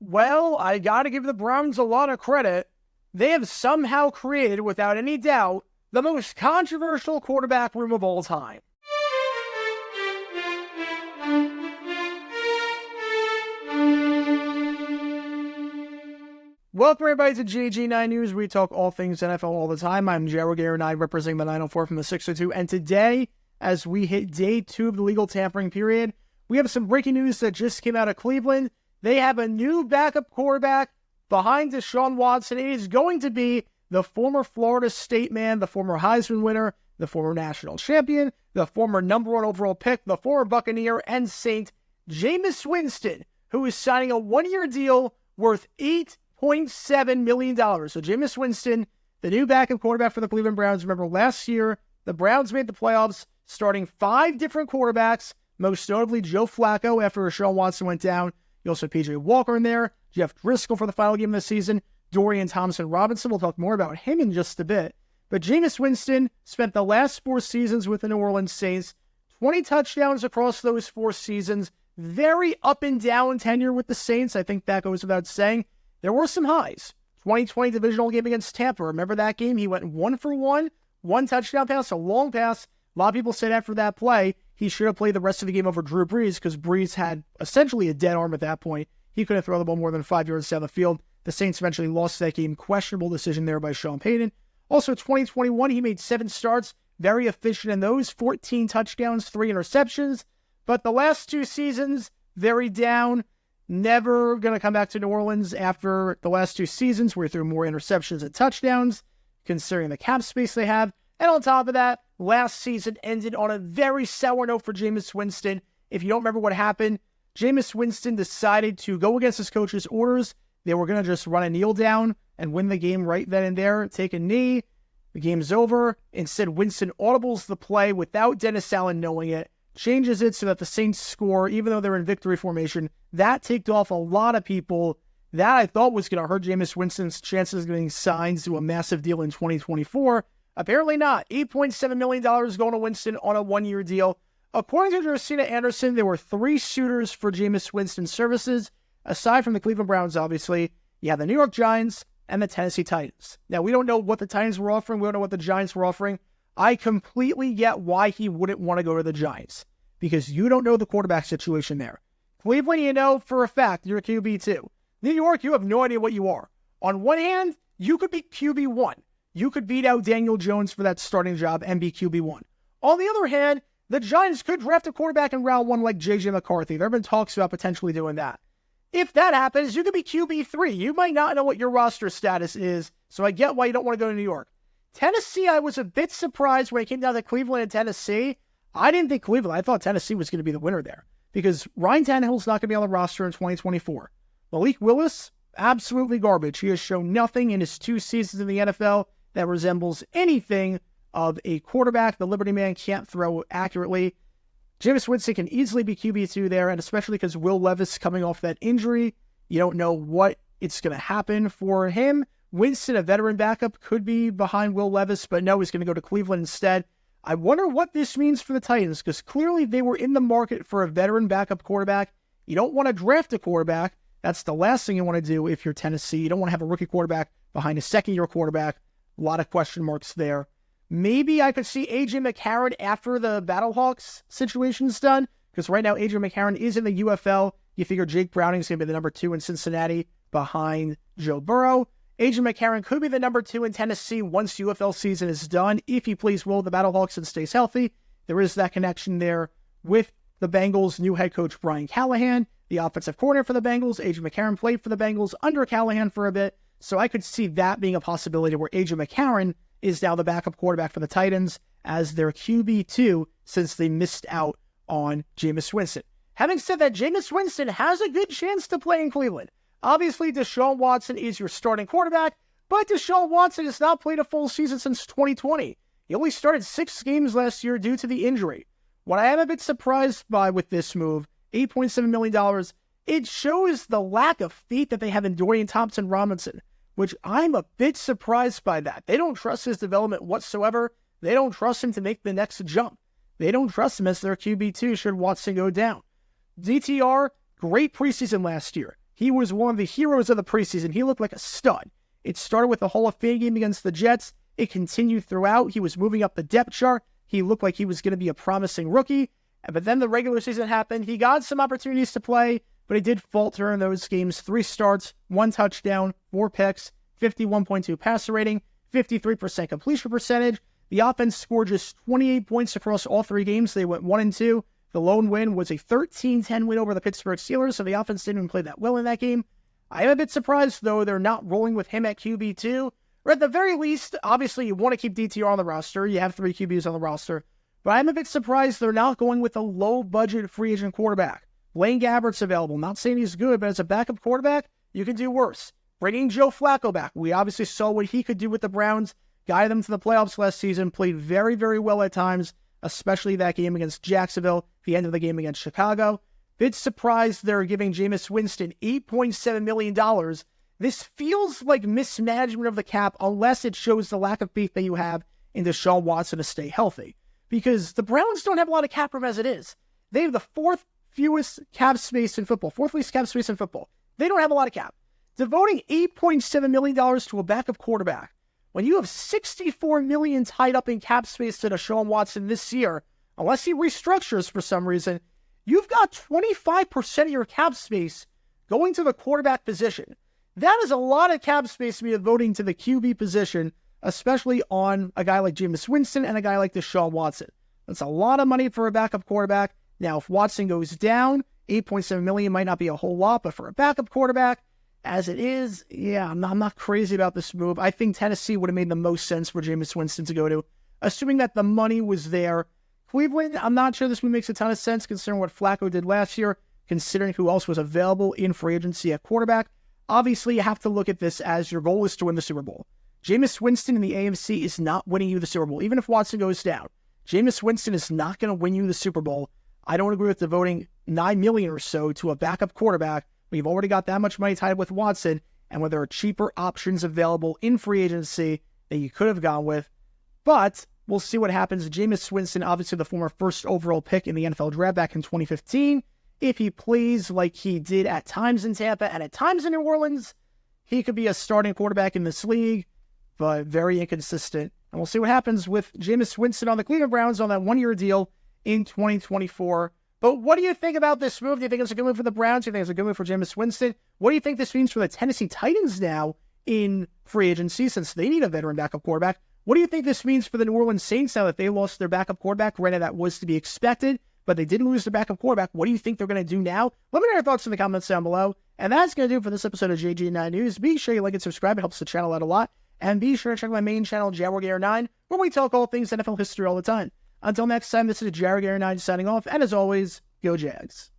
Well, I gotta give the Browns a lot of credit. They have somehow created, without any doubt, the most controversial quarterback room of all time. Welcome everybody to JG9 News. We talk all things NFL all the time. I'm Jared Gare, and I representing the 904 from the 602. And today, as we hit day 2 of the legal tampering period, we have some breaking news that just came out of Cleveland. They have a new backup quarterback behind DeShaun Watson. It is going to be the former Florida State man, the former Heisman winner, the former national champion, the former number 1 overall pick, the former Buccaneer and Saint, Jameis Winston, who is signing a 1-year deal worth $8.7 million. So Jameis Winston, the new backup quarterback for the Cleveland Browns. Remember, last year, the Browns made the playoffs, starting 5 different quarterbacks, most notably Joe Flacco after DeShaun Watson went down. You also have P.J. Walker in there, Jeff Driscoll for the final game of the season, Dorian Thompson-Robinson. We'll talk more about him in just a bit. But Jameis Winston spent the last 4 seasons with the New Orleans Saints, 20 touchdowns across those 4 seasons, very up and down tenure with the Saints. I think that goes without saying. There were some highs. 2020 divisional game against Tampa. Remember that game? He went 1 for 1, 1 touchdown pass, a long pass. A lot of people said after that play, he should have played the rest of the game over Drew Brees because Brees had essentially a dead arm at that point. He couldn't throw the ball more than 5 yards down the field. The Saints eventually lost that game. Questionable decision there by Sean Payton. Also, 2021, he made 7 starts. Very efficient in those. 14 touchdowns, 3 interceptions. But the last 2 seasons, very down. Never going to come back to New Orleans after the last 2 seasons where he threw more interceptions and touchdowns, considering the cap space they have. And on top of that, last season ended on a very sour note for Jameis Winston. If you don't remember what happened, Jameis Winston decided to go against his coach's orders. They were going to just run a kneel down and win the game right then and there, take a knee. The game's over. Instead, Winston audibles the play without Dennis Allen knowing it, changes it so that the Saints score, even though they're in victory formation. That ticked off a lot of people. That I thought was going to hurt Jameis Winston's chances of getting signed to a massive deal in 2024. Apparently not. $8.7 million going to Winston on a 1-year deal. According to Josina Anderson, there were 3 suitors for Jameis Winston's services. Aside from the Cleveland Browns, obviously, you have the New York Giants and the Tennessee Titans. Now, we don't know what the Titans were offering. We don't know what the Giants were offering. I completely get why he wouldn't want to go to the Giants, because you don't know the quarterback situation there. Cleveland, you know for a fact you're a QB2. New York, you have no idea what you are. On one hand, you could be QB1. You could beat out Daniel Jones for that starting job and be QB1. On the other hand, the Giants could draft a quarterback in round 1 like J.J. McCarthy. There have been talks about potentially doing that. If that happens, you could be QB3. You might not know what your roster status is, so I get why you don't want to go to New York. Tennessee, I was a bit surprised when it came down to Cleveland and Tennessee. I didn't think Cleveland. I thought Tennessee was going to be the winner there because Ryan Tannehill's not going to be on the roster in 2024. Malik Willis, absolutely garbage. He has shown nothing in his 2 seasons in the NFL that resembles anything of a quarterback. The Liberty man can't throw accurately. Jameis Winston can easily be QB2 there, and especially because Will Levis coming off that injury, you don't know what it's going to happen for him. Winston, a veteran backup, could be behind Will Levis, but no, he's going to go to Cleveland instead. I wonder what this means for the Titans, because clearly they were in the market for a veteran backup quarterback. You don't want to draft a quarterback. That's the last thing you want to do if you're Tennessee. You don't want to have a rookie quarterback behind a second-year quarterback. A lot of question marks there. Maybe I could see A.J. McCarron after the Battlehawks situation's done, because right now A.J. McCarron is in the UFL. You figure Jake Browning's going to be the number 2 in Cincinnati behind Joe Burrow. A.J. McCarron could be the number 2 in Tennessee once UFL season is done, if he plays well with the Battlehawks and stays healthy. There is that connection there with the Bengals' new head coach, Brian Callahan, the offensive coordinator for the Bengals. A.J. McCarron played for the Bengals under Callahan for a bit, so I could see that being a possibility where A.J. McCarron is now the backup quarterback for the Titans as their QB2 since they missed out on Jameis Winston. Having said that, Jameis Winston has a good chance to play in Cleveland. Obviously, DeShaun Watson is your starting quarterback, but DeShaun Watson has not played a full season since 2020. He only started 6 games last year due to the injury. What I am a bit surprised by with this move, $8.7 million, it shows the lack of faith that they have in Dorian Thompson-Robinson, which I'm a bit surprised by that. They don't trust his development whatsoever. They don't trust him to make the next jump. They don't trust him as their QB2 should Watson go down. DTR, great preseason last year. He was one of the heroes of the preseason. He looked like a stud. It started with the Hall of Fame game against the Jets. It continued throughout. He was moving up the depth chart. He looked like he was going to be a promising rookie. But then the regular season happened. He got some opportunities to play, but he did falter in those games. 3 starts, 1 touchdown, 4 picks, 51.2 passer rating, 53% completion percentage. The offense scored just 28 points across all 3 games. They went 1-2. The lone win was a 13-10 win over the Pittsburgh Steelers, so the offense didn't even play that well in that game. I am a bit surprised, though, they're not rolling with him at QB2. Or at the very least, obviously, you want to keep DTR on the roster. You have 3 QBs on the roster. But I'm a bit surprised they're not going with a low-budget free agent quarterback. Blaine Gabbert's available. Not saying he's good, but as a backup quarterback, you can do worse. Bringing Joe Flacco back. We obviously saw what he could do with the Browns. Guided them to the playoffs last season. Played very, very well at times, especially that game against Jacksonville, the end of the game against Chicago. Bit surprised they're giving Jameis Winston $8.7 million. This feels like mismanagement of the cap unless it shows the lack of faith that you have in DeShaun Watson to stay healthy. Because the Browns don't have a lot of cap room as it is. They have the 4th fewest cap space in football. 4th least cap space in football. They don't have a lot of cap. Devoting $8.7 million to a backup quarterback when you have $64 million tied up in cap space to DeShaun Watson this year, unless he restructures for some reason, you've got 25% of your cap space going to the quarterback position. That is a lot of cap space to be devoting to the QB position, especially on a guy like Jameis Winston and a guy like DeShaun Watson. That's a lot of money for a backup quarterback. Now, if Watson goes down, $8.7 million might not be a whole lot, but for a backup quarterback, as it is, yeah, I'm not crazy about this move. I think Tennessee would have made the most sense for Jameis Winston to go to, assuming that the money was there. Cleveland, I'm not sure this one makes a ton of sense considering what Flacco did last year, considering who else was available in free agency at quarterback. Obviously, you have to look at this as your goal is to win the Super Bowl. Jameis Winston in the AFC is not winning you the Super Bowl, even if Watson goes down. Jameis Winston is not going to win you the Super Bowl. I don't agree with devoting $9 million or so to a backup quarterback. We've already got that much money tied with Watson, and when there are cheaper options available in free agency that you could have gone with. But we'll see what happens. Jameis Winston, obviously the former 1st overall pick in the NFL draft back in 2015. If he plays like he did at times in Tampa and at times in New Orleans, he could be a starting quarterback in this league, but very inconsistent. And we'll see what happens with Jameis Winston on the Cleveland Browns on that 1-year deal in 2024. But what do you think about this move? Do you think it's a good move for the Browns? Do you think it's a good move for Jameis Winston? What do you think this means for the Tennessee Titans now in free agency, since they need a veteran backup quarterback? What do you think this means for the New Orleans Saints now that they lost their backup quarterback? Granted, that was to be expected, but they did lose their backup quarterback. What do you think they're going to do now? Let me know your thoughts in the comments down below. And that's going to do it for this episode of JG9 News. Be sure you like and subscribe. It helps the channel out a lot. And be sure to check my main channel, JaguarGator9, where we talk all things NFL history all the time. Until next time, this is JaguarGator9 signing off. And as always, go Jags.